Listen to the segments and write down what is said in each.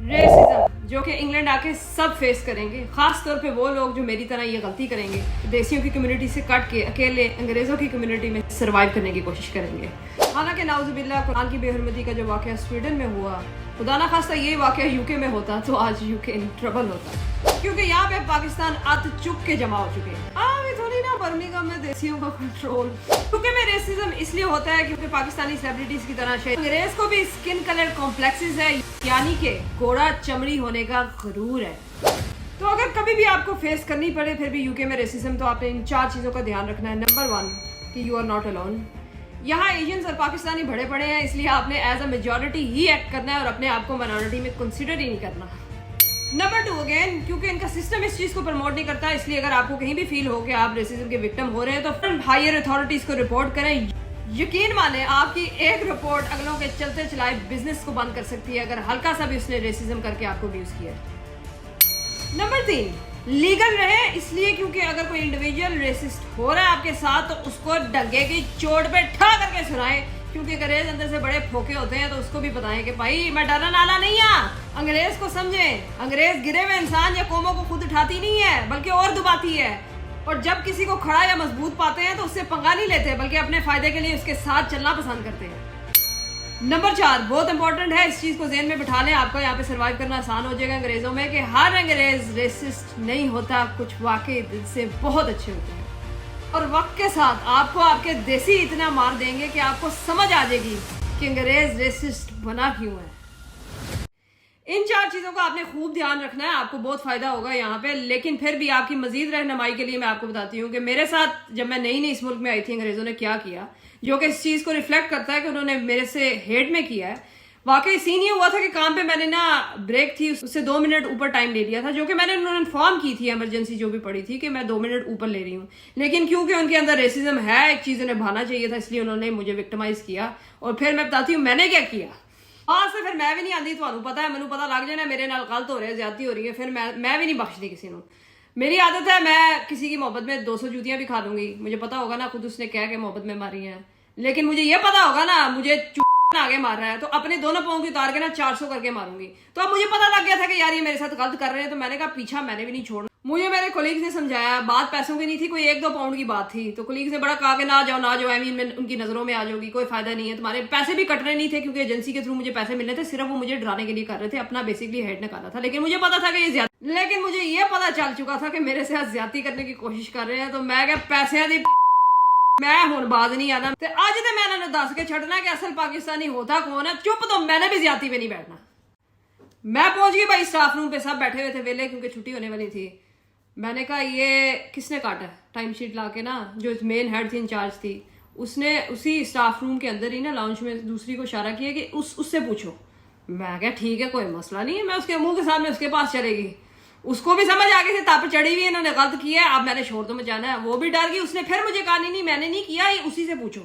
Racism जो कि England आके सब फेस करेंगे, खास तौर पे वो लोग जो मेरी तरह ये गलती करेंगे, देसियों की कम्युनिटी से कट के अकेले अंग्रेजों की कम्युनिटी में सरवाइव करने की कोशिश करेंगे। हालांकि नाउजुबिल्लाह कुरान की बेहरमती का जो वाक़या स्वीडन में हुआ, खुदा ना खास्ता ये वाक़या यूके में होता तो आज यूके इन ट्रबल होता, क्योंकि यहाँ पे पाकिस्तान अत चुप के जमा हो चुके हैं। थोड़ी ना बर्मिंघम में देसियों का कंट्रोल। यूके में रेसिज्म इसलिए होता है क्योंकि पाकिस्तानी सेलिब्रिटीज की तरह अंग्रेज को भी स्किन कलर कॉम्प्लेक्सेस है, यानी कि गोरा चमड़ी होने का गुरूर है। तो अगर कभी भी आपको फेस करनी पड़े फिर भी यूके में रेसिज्म, तो आपने इन 4 चीज़ों का ध्यान रखना है। नंबर 1 कि यू आर नॉट अलोन। यहाँ एशियंस और पाकिस्तानी बड़े पड़े हैं, इसलिए आपने एज अ मेजॉरिटी ही एक्ट करना है और अपने आप को माइनॉरिटी में कंसिडर ही नहीं करना। नंबर 2 अगेन, क्योंकि इनका सिस्टम इस चीज़ को प्रमोट नहीं करता, इसलिए अगर आपको कहीं भी फील हो कि आप रेसिज्म के विक्टिम हो रहे हैं तो फिर हायर अथॉरिटीज़ को रिपोर्ट करें। यकीन माने आपकी एक रिपोर्ट अगलों के चलते चलाए बिजनेस को बंद कर सकती है, अगर हल्का सा भी उसने रेसिज्म करके आपको अब्यूज किया। नंबर 3 लीगल रहे, इसलिए क्योंकि अगर कोई इंडिविजुअल रेसिस्ट हो रहा है आपके साथ तो उसको डंगे की चोट पे ठा करके सुनाए, क्योंकि अंग्रेज अंदर से बड़े फोके होते हैं तो उसको भी बताएं कि भाई मैं डरना नाला नहीं हूं। अंग्रेज को समझे, अंग्रेज गिरे हुए इंसान या कौमों को खुद उठाती नहीं है बल्कि और दुबाती है, और जब किसी को खड़ा या मजबूत पाते हैं तो उससे पंगा नहीं लेते बल्कि अपने फायदे के लिए उसके साथ चलना पसंद करते हैं। नंबर 4 बहुत इंपॉर्टेंट है, इस चीज को ज़हन में बिठा लें, आपको यहाँ पे सर्वाइव करना आसान हो जाएगा अंग्रेजों में, कि हर अंग्रेज रेसिस्ट नहीं होता, कुछ वाकई दिल से बहुत अच्छे होते हैं और वक्त के साथ आपको आपके देसी इतना मार देंगे कि आपको समझ आ जाएगी कि अंग्रेज रेसिस्ट बना क्यों है। इन 4 चीज़ों का आपने खूब ध्यान रखना है, आपको बहुत फायदा होगा यहाँ पे। लेकिन फिर भी आपकी मजीद रहनुमाई के लिए मैं आपको बताती हूँ कि मेरे साथ जब मैं नई इस मुल्क में आई थी अंग्रेजों ने क्या किया, जो कि इस चीज़ को रिफ्लेक्ट करता है कि उन्होंने मेरे से हेट में किया है। वाकई सीन ये हुआ था कि काम पे मैंने ना ब्रेक थी उससे 2 मिनट ऊपर टाइम ले लिया था, जो कि मैंने उन्होंने इन्फॉर्म की थी इमरजेंसी जो भी पड़ी थी कि मैं 2 मिनट ऊपर ले रही हूँ, लेकिन क्योंकि उनके अंदर रेसिज्म है, एक चीज़ उन्हें भाना चाहिए था, इसलिए उन्होंने मुझे विक्टिमाइज किया। और फिर मैं बताती हूँ मैंने क्या किया। हाँ से फिर मैं भी नहीं आती, ਤੁਹਾਨੂੰ पता है, मैनू पता लग जाना मेरे नाल गलत हो रहा है, ज्यादती हो रही है, फिर मैं भी नहीं बख्शती किसी को। मेरी आदत है, मैं किसी की मोहब्बत में 200 जूतियां भी खा लूंगी। मुझे पता होगा ना खुद उसने क्या मोहब्बत में मारी है, लेकिन मुझे ये पता होगा ना मुझे आगे मार रहा है तो अपने दोनों पाँव की उतार के ना 400 करके मारूंगी। तो अब मुझे पता लग गया था कि यार ये मेरे साथ गलत कर रहे हैं, तो मैंने कहा पीछा मैंने भी नहीं छोड़ना। मुझे मेरे कोलीग्स ने समझाया, बात पैसों की नहीं थी, कोई 1-2 पाउंड की बात थी, तो कोलीग्स ने बड़ा कहा कि ना जाओ आई मीन उनकी नजरों में आ जाओगी, कोई फायदा नहीं है, तुम्हारे पैसे भी कटने नहीं थे क्योंकि एजेंसी के थ्रू मुझे पैसे मिलने थे, सिर्फ वो मुझे डराने के लिए कर रहे थे, अपना बेसिकली हेड निकाला था। लेकिन मुझे पता था कि लेकिन मुझे ये पता चल चुका था कि मेरे साथ ज्यादती करने की कोशिश कर रहे हैं, तो मैं क्या पैसे दी मैं हुण बाज नहीं आना। ते अज ते मैं इन्होंने दस के छड़ना कि असल पाकिस्तानी होता कौन है, चुप, तो मैंने भी ज्यादती पे नहीं बैठना। मैं पहुंच गई भाई स्टाफ रूम पे, सब बैठे हुए थे वेले क्योंकि छुट्टी होने वाली थी। मैंने कहा ये किसने काटा है, टाइम शीट ला के ना जो मेन हेड थी इंचार्ज थी उसने उसी स्टाफ रूम के अंदर ही ना लाउंज में दूसरी को इशारा किया कि उससे पूछो। मैं क्या ठीक है कोई मसला नहीं है, मैं उसके मुंह के सामने उसके पास चलेगी। उसको भी समझ आ गई थी तप चढ़ी हुई इन्होंने गलत किया है, अब मैंने शोर तो मचाना है, वो भी डर गई। उसने फिर मुझे कहा नहीं मैंने नहीं किया, ये उसी से पूछो।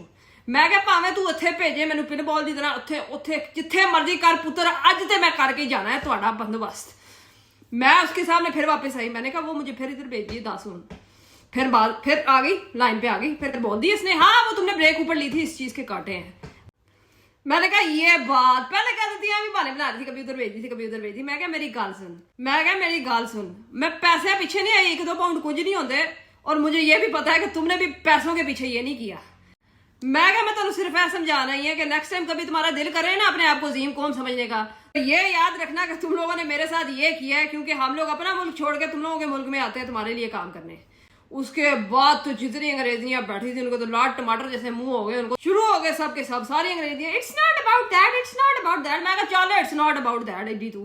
मैं क्या भावें तू उत्थे भेजे मैनू पिन बॉल की तरह उत्थे उत्थे जिथे मर्जी कर पुत्र, अज तो मैं करके जाना है तुहाडा बंदोबस्त। मैं उसके सामने फिर वापस आई, मैंने कहा वो मुझे फिर इधर भेज दिए 10 मिनट, फिर आ गई लाइन पे आ गई, फिर बोल दी इसने हाँ वो तुमने ब्रेक ऊपर ली थी इस चीज के काटे हैं। मैंने कहा ये बात पहले कह देती है, बहाने बना रही थी, कभी उधर भेज दी थी कभी उधर भेज दी। मैं क्या मेरी गाल सुन, मैं पैसे पीछे नहीं आई, 1-2 पाउंड कुछ नहीं होते, और मुझे ये भी पता है कि तुमने भी पैसों के पीछे ये नहीं किया। मैं क्या मैं तुम्हें सिर्फ ऐसा समझाना ही है कि नेक्स्ट टाइम कभी तुम्हारा दिल करे ना अपने आप को अजीम कौम समझने का, तो ये याद रखना कि तुम लोगों ने मेरे साथ ये किया है, क्योंकि हम लोग अपना मुल्क छोड़ के तुम लोगों के मुल्क में आते हैं तुम्हारे लिए काम करने। उसके बाद तो जितनी अंग्रेजियां बैठी थी उनको तो लाट टमाटर जैसे मुंह हो गए, उनको शुरू हो गए सब के सब सारी अंग्रेजियां, इट्स नॉट अबाउट दैट। मैं कहा चलो इट्स नॉट अबाउट दैट एडी तू।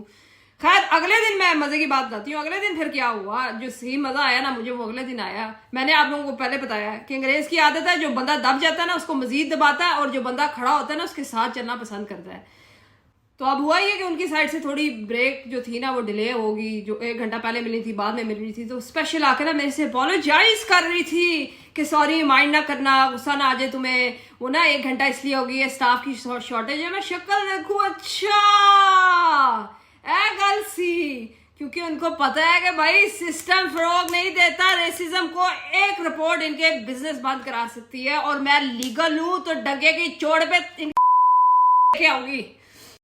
खैर अगले दिन मैं मजे की बात बताती हूँ, अगले दिन फिर क्या हुआ, जो सही मजा आया ना मुझे वो अगले दिन आया। मैंने आप लोगों को पहले बताया कि अंग्रेज की आदत है जो बंदा दब जाता है ना उसको मजीद दबाता है, और जो बंदा खड़ा होता है ना उसके साथ चलना पसंद करता है। तो अब हुआ ये कि उनकी साइड से थोड़ी ब्रेक जो थी ना वो डिले होगी, जो 1 घंटा पहले मिली थी बाद में मिल रही थी, तो स्पेशल आके ना मेरे से अपोलोजाइज कर रही थी कि सॉरी माइंड ना करना, गुस्सा ना आ जाए तुम्हें, वो ना 1 घंटा इसलिए होगी है स्टाफ की शॉर्टेज है। मैं शक्ल देखूं, अच्छा गल सी, क्योंकि उनको पता है कि भाई सिस्टम फरोग नहीं देता रेसिज्म को, एक रिपोर्ट इनके बिजनेस बंद करा सकती है, और मैं लीगल हूं तो डगे की चोट पे आऊंगी।